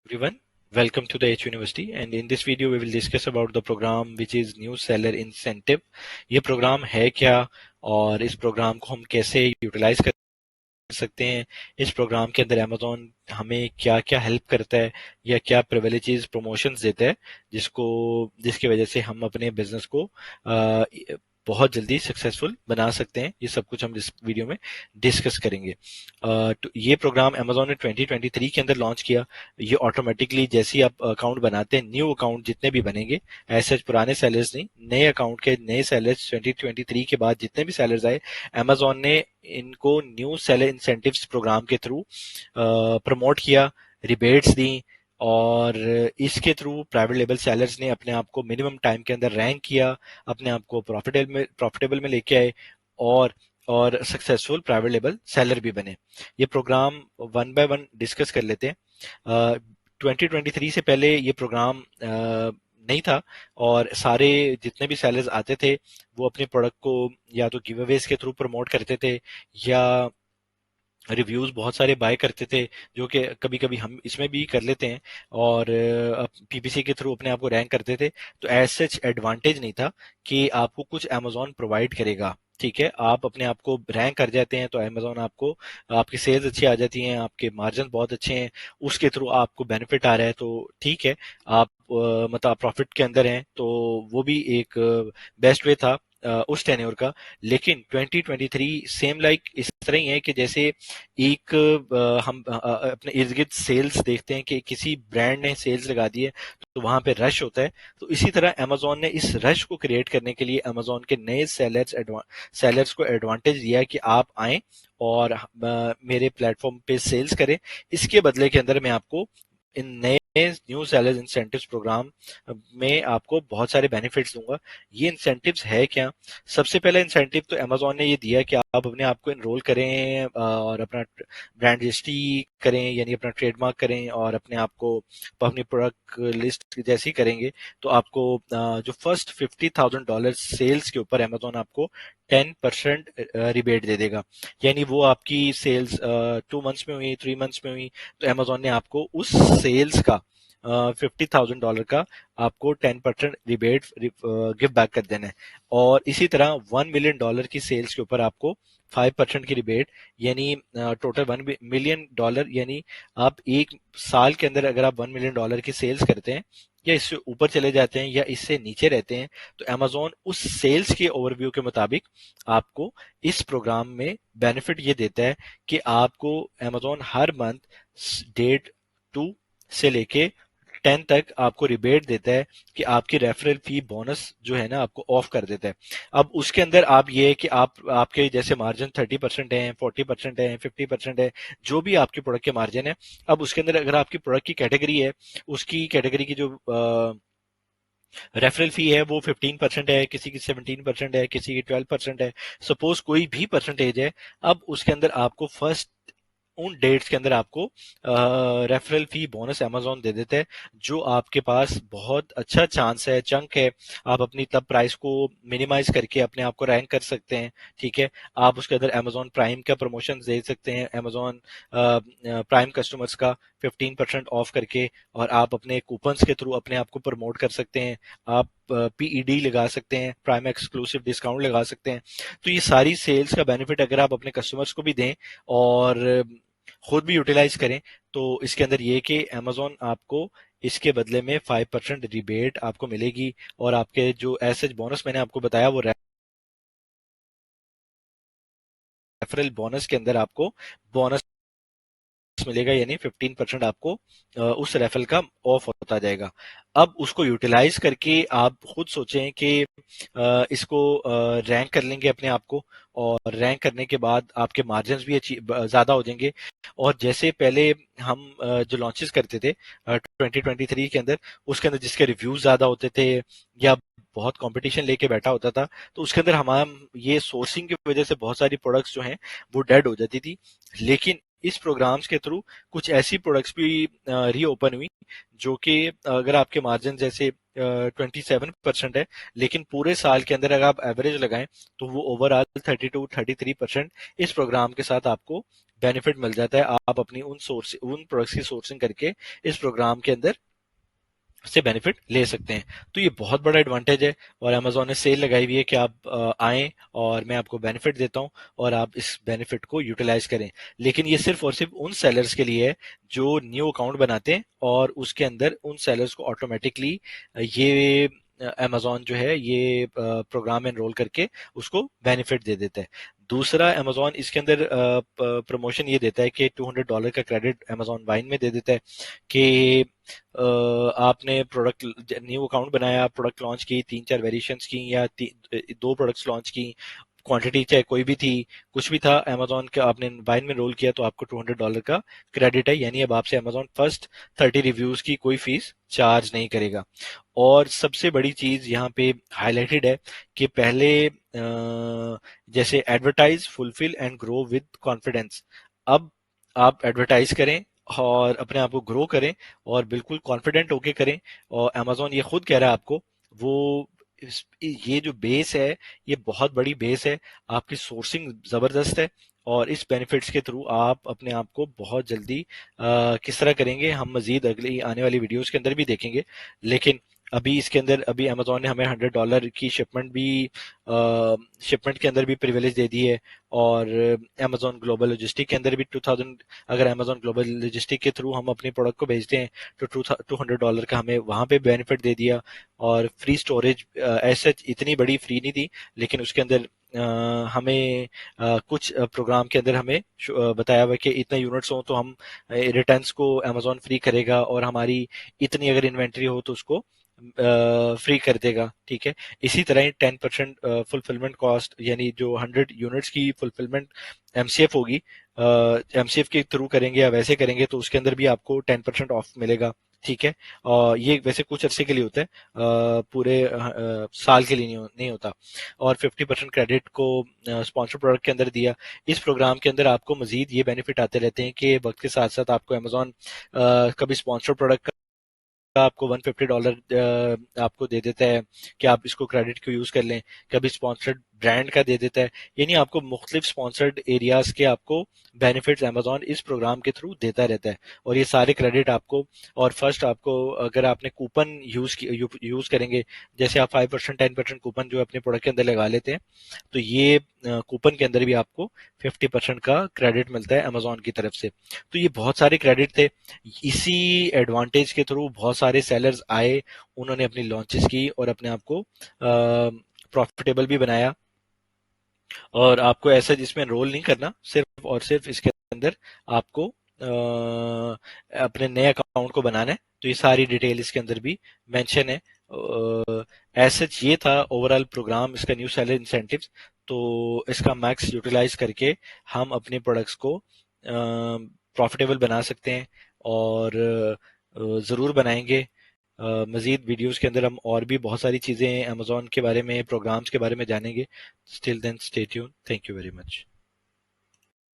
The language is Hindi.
everyone. Welcome to the H University, and in this video we will discuss about the program which is New Seller Incentive. ये प्रोग्राम है क्या और इस प्रोग्राम को हम कैसे यूटिलाइज कर सकते हैं। इस प्रोग्राम के अंदर Amazon हमें क्या क्या हेल्प करता है या क्या प्रिविलेजेस प्रमोशंस देता है जिसकी वजह से हम अपने बिजनेस को बहुत जल्दी सक्सेसफुल बना सकते हैं। ये सब कुछ हम इस वीडियो में डिस्कस करेंगे। तो ये प्रोग्राम Amazon ने 2023 के अंदर लॉन्च किया। ये ऑटोमेटिकली जैसे ही आप अकाउंट बनाते हैं, न्यू अकाउंट जितने भी बनेंगे, ऐसे पुराने सेलर्स नहीं, नए अकाउंट के नए सेलर्स 2023 के बाद जितने भी सेलर्स आए, Amazon ने इनको न्यू सेलर इंसेंटिव्स प्रोग्राम के थ्रू प्रमोट किया, रिबेट्स दी और इसके थ्रू प्राइवेट लेबल सेलर्स ने अपने आप को मिनिमम टाइम के अंदर रैंक किया, अपने आप को प्रॉफिटेबल में लेके आए और सक्सेसफुल प्राइवेट लेबल सेलर भी बने। ये programme one by one discuss कर लेते हैं। 2023 से पहले ये प्रोग्राम नहीं था और सारे जितने भी सेलर्स आते थे वो अपने प्रोडक्ट को या तो गिव अवेज के थ्रू प्रमोट करते थे या रिव्यूज बहुत सारे बाय करते थे, जो कि कभी कभी हम इसमें भी कर लेते हैं और पीपीसी के थ्रू अपने आप को रैंक करते थे। तो एज सच एडवांटेज नहीं था कि आपको कुछ अमेजोन प्रोवाइड करेगा। ठीक है, आप अपने आप को रैंक कर जाते हैं तो अमेजोन आपको, आपकी सेल्स अच्छी आ जाती हैं, आपके मार्जिन बहुत अच्छे हैं, उसके थ्रू आपको बेनिफिट आ रहा है तो ठीक है, आप मतलब प्रॉफिट के अंदर हैं, तो वो भी एक बेस्ट वे था उस टेन्योर का। लेकिन 2023 सेम लाइक इस तरह ही है कि जैसे एक हम अपने इर्द गिर्द सेल्स देखते हैं कि किसी ब्रांड ने सेल्स लगा दी है तो वहां पे रश होता है। तो इसी तरह अमेजोन ने इस रश को क्रिएट करने के लिए अमेजोन के नए सेलर्स को एडवांटेज दिया कि आप आए और मेरे प्लेटफॉर्म पे सेल्स करें। इसके बदले के अंदर मैं आपको इन नए न्यू सेलर्स इंसेंटिव्स प्रोग्राम में आपको बहुत सारे बेनिफिट्स दूंगा। ये इंसेंटिव्स है क्या? सबसे पहला इंसेंटिव तो अमेजोन ने ये दिया कि आप अपने आप को एनरोल करें और अपना ब्रांड रजिस्ट्री करें, यानी अपना ट्रेडमार्क करें और अपने आप को अपनी प्रोडक्ट लिस्ट जैसे ही करेंगे तो आपको जो फर्स्ट $50,000 सेल्स के ऊपर अमेजोन आपको 10% रिबेट दे देगा। यानी वो आपकी सेल्स 2 मंथ्स में हुई, 3 मंथ्स में हुई, तो अमेजोन ने आपको उस सेल्स का $50,000 का आपको 10% रिबेट गिव बैक कर देना है। और इसी तरह $1 million की सेल्स के ऊपर आपको 5% की रिबेट, यानी टोटल $1 million, यानी आप एक साल के अंदर अगर आप $1 million की सेल्स करते हैं या इससे ऊपर चले जाते हैं या इससे नीचे रहते हैं तो अमेजोन उस सेल्स के ओवरव्यू के मुताबिक आपको इस प्रोग्राम में बेनिफिट ये देता है कि आपको अमेजोन हर मंथ डेट 2 से लेके 10 तक आपको रिबेट देता है कि आपकी रेफरल फी बोनस जो है ना आपको ऑफ कर देता है। अब उसके अंदर आप ये है कि आपके जैसे मार्जिन 30% है, 40% है, 50% है, जो भी आपके प्रोडक्ट के मार्जिन है, अब उसके अंदर अगर आपकी प्रोडक्ट की कैटेगरी है, उसकी कैटेगरी की जो रेफरल फी है वो 15% है, किसी की 17% है, किसी की 12% है, सपोज कोई भी परसेंटेज है। अब उसके अंदर आपको फर्स्ट उन डेट्स के अंदर आपको रेफरल फी बोनस अमेजोन दे देते हैं, जो आपके पास बहुत अच्छा चांस है, चंक है। आप अपनी तब प्राइस को मिनिमाइज करके अपने आप को रैंक कर सकते हैं। ठीक है, आप उसके अंदर अमेजोन प्राइम का प्रमोशन दे सकते हैं, अमेजोन प्राइम कस्टमर्स का 15% ऑफ करके, और आप अपने कूपन्स के थ्रू अपने आप को प्रमोट कर सकते हैं। आप पीईडी लगा सकते हैं, प्राइम एक्सक्लूसिव डिस्काउंट लगा सकते हैं। तो ये सारी सेल्स का बेनिफिट अगर आप अपने कस्टमर्स को भी दें और खुद भी यूटिलाइज करें तो इसके अंदर ये कि अमेजोन आपको इसके बदले में 5% रिबेट आपको मिलेगी और आपके जो एसएच बोनस मैंने आपको बताया वो रेफरल बोनस के अंदर आपको बोनस मिलेगा, यानी 15% आपको उस रेफरल का ऑफ होता जाएगा। अब उसको यूटिलाइज करके आप खुद सोचें कि इसको रैंक कर लेंगे अपने आप को, और रैंक करने के बाद आपके मार्जिन भी अच्छी ज्यादा हो जाएंगे। और जैसे पहले हम जो लॉन्चेस करते थे 2023 के अंदर, उसके अंदर जिसके रिव्यूज ज्यादा होते थे या बहुत कंपटीशन लेके बैठा होता था, तो उसके अंदर हमारा ये सोर्सिंग की वजह से बहुत सारी प्रोडक्ट्स जो हैं वो डेड हो जाती थी। लेकिन इस प्रोग्राम्स के थ्रू कुछ ऐसी प्रोडक्ट्स भी रीओपन हुई जो कि अगर आपके मार्जिन जैसे 27% है, लेकिन पूरे साल के अंदर अगर आप एवरेज लगाएं तो वो ओवरऑल 32-33% इस प्रोग्राम के साथ आपको बेनिफिट मिल जाता है। आप अपनी उन प्रोडक्ट्स की सोर्सिंग करके इस प्रोग्राम के अंदर से बेनिफिट ले सकते हैं। तो ये बहुत बड़ा एडवांटेज है और अमेजोन ने सेल लगाई हुई है कि आप आएं और मैं आपको बेनिफिट देता हूं और आप इस बेनिफिट को यूटिलाइज करें। लेकिन ये सिर्फ और सिर्फ उन सेलर्स के लिए है जो न्यू अकाउंट बनाते हैं और उसके अंदर उन सेलर्स को ऑटोमेटिकली ये अमेजोन जो है ये प्रोग्राम एनरोल करके उसको बेनिफिट दे देता है। दूसरा, अमेजोन इसके अंदर प्रमोशन ये देता है कि $200 का क्रेडिट अमेजोन वाइन में दे देता है कि आपने प्रोडक्ट न्यू अकाउंट बनाया, प्रोडक्ट लॉन्च की, 3-4 वेरिएशंस की या दो प्रोडक्ट्स लॉन्च की, क्वांटिटी चाहे कोई भी थी, कुछ भी था, अमेजोन का आपने बाइन में रोल किया तो आपको $200 का क्रेडिट है। यानी अब आपसे अमेजोन फर्स्ट 30 रिव्यूज की कोई फीस चार्ज नहीं करेगा। और सबसे बड़ी चीज यहाँ पे हाईलाइटेड है कि पहले जैसे advertise, fulfil and grow with confidence, अब आप एडवर्टाइज करें और अपने आप को ग्रो करें और बिल्कुल कॉन्फिडेंट होके करें। और अमेजोन ये खुद कह रहा है आपको, वो ये जो बेस है ये बहुत बड़ी बेस है, आपकी सोर्सिंग जबरदस्त है और इस बेनिफिट्स के थ्रू आप अपने आप को बहुत जल्दी किस तरह करेंगे हम मजीद अगली आने वाली वीडियोस के अंदर भी देखेंगे। लेकिन अभी इसके अंदर अभी अमेजोन ने हमें $100 की शिपमेंट के अंदर भी प्रिविलेज दे दी है और अमेजोन ग्लोबल लॉजिस्टिक के अंदर भी 2000, अगर अमेजोन ग्लोबल लॉजिस्टिक के थ्रू हम अपने प्रोडक्ट को भेजते हैं तो $200 का हमें वहां पे बेनिफिट दे दिया। और फ्री स्टोरेज ऐसे इतनी बड़ी फ्री नहीं थी, लेकिन उसके अंदर हमें कुछ प्रोग्राम के अंदर हमें बताया हुआ कि इतने यूनिट्स हो तो हम रिटर्न्स को अमेजोन फ्री करेगा और हमारी इतनी अगर इन्वेंट्री हो तो उसको फ्री कर देगा। ठीक है, इसी तरह ही 10% फुलफिलमेंट कॉस्ट, यानी जो 100 यूनिट्स की फुलफिलमेंट एमसीएफ होगी, एमसीएफ के थ्रू करेंगे या वैसे करेंगे तो उसके अंदर भी आपको 10% ऑफ मिलेगा। ठीक है, और ये वैसे कुछ अरसे के लिए होता है, पूरे साल के लिए नहीं होता। और 50% क्रेडिट को स्पॉन्सर प्रोडक्ट के अंदर दिया। इस प्रोग्राम के अंदर आपको मजीद ये बेनिफिट आते रहते हैं कि वक्त के साथ साथ आपको अमेजोन कभी स्पॉन्सर प्रोडक्ट आपको $150 आपको दे देता है कि आप इसको क्रेडिट को यूज कर लें, कभी स्पॉन्सर्ड ब्रांड का दे देता है। यानी आपको मुख्तलिफ स्पॉन्सर्ड एरियाज के आपको बेनिफिट्स अमेजोन इस प्रोग्राम के थ्रू देता रहता है और ये सारे क्रेडिट आपको, और फर्स्ट आपको अगर आपने कूपन यूज करेंगे, जैसे आप 5% 10% कूपन जो अपने प्रोडक्ट के अंदर लगा लेते हैं तो ये कूपन के अंदर भी आपको 50% का क्रेडिट मिलता है अमेजोन की तरफ से। तो ये बहुत सारे क्रेडिट थे। इसी एडवांटेज के थ्रू बहुत सारे सेलर्स आए, उन्होंने अपनी लॉन्चेस की और अपने आप को प्रॉफिटेबल भी बनाया। और आपको ऐसा जिसमें रोल नहीं करना, सिर्फ और सिर्फ इसके अंदर आपको अपने नए अकाउंट को बनाना है। तो ये सारी डिटेल इसके अंदर भी मेंशन है। ऐसे ये था ओवरऑल प्रोग्राम, इसका न्यू सेलर इंसेंटिव्स। तो इसका मैक्स यूटिलाइज करके हम अपने प्रोडक्ट्स को प्रॉफिटेबल बना सकते हैं और ज़रूर बनाएंगे। मजीद वीडियोस के अंदर हम और भी बहुत सारी चीज़ें अमेजोन के बारे में, प्रोग्राम्स के बारे में जानेंगे। Still then stay tune, thank you very much.